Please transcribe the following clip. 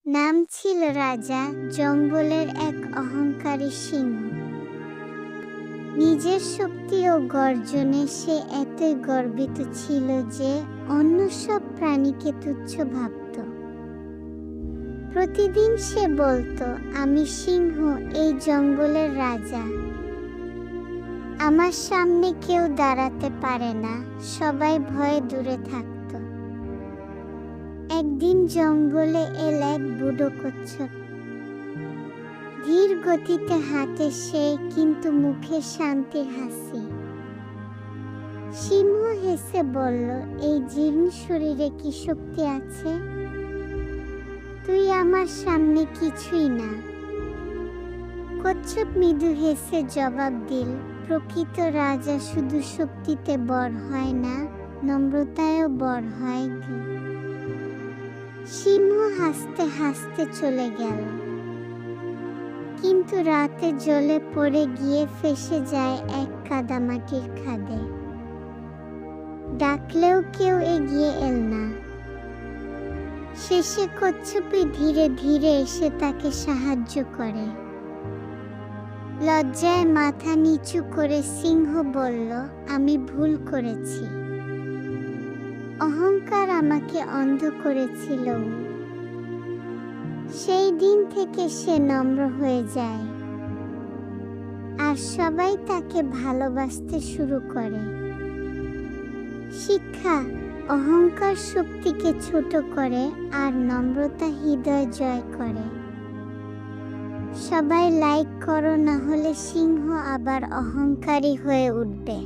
নাম ছিল রাজা, জঙ্গলের এক অহংকারী সিংহ। নিজের শক্তি ও গর্জনে সে এতই গর্বিত ছিল যে অন্য সব প্রাণীকে তুচ্ছ ভাবত। প্রতিদিন সে বলতো, আমি সিংহ, এই জঙ্গলের রাজা। আমার সামনে কেউ দাঁড়াতে পারে না। সবাই ভয়ে দূরে থাকত। একদিন জঙ্গলে এল এক বুড়ো কচ্ছপ। ধীর গতিতে হাঁটে সে, কিন্তু মুখে শান্তির হাসি। সিংহ হেসে বলল, এই জীর্ণ শরীরে কি শক্তি আছে? তুই আমার সামনে কিছুই না। কচ্ছপ মৃদু হেসে জবাব দিল, প্রকৃত রাজা শুধু শক্তিতে বর হয় না, নম্রতায়ও বর হয়। সিংহ হাসতে হাসতে চলে গেল, কিন্তু রাতে জ্বলে পড়ে গিয়ে ফেঁসে যায় এক কাদামাটির খাদে। ডাকলেও কেউ এগিয়ে এল না। শেষে কচ্ছপই ধীরে ধীরে এসে তাকে সাহায্য করে। লজ্জায় মাথা নিচু করে সিংহ বলল, আমি ভুল করেছি। অহংকার আমাকে অন্ধ করেছিল। সেই দিন থেকে সে নম্র হয়ে যায়, আর সবাই তাকে ভালোবাসতে শুরু করে। শিক্ষা: অহংকার শক্তিকে ছোট করে, আর নম্রতা হৃদয় জয় করে। সবাই লাইক করো, না হলে সিংহ আবার অহংকারী হয়ে উঠবে।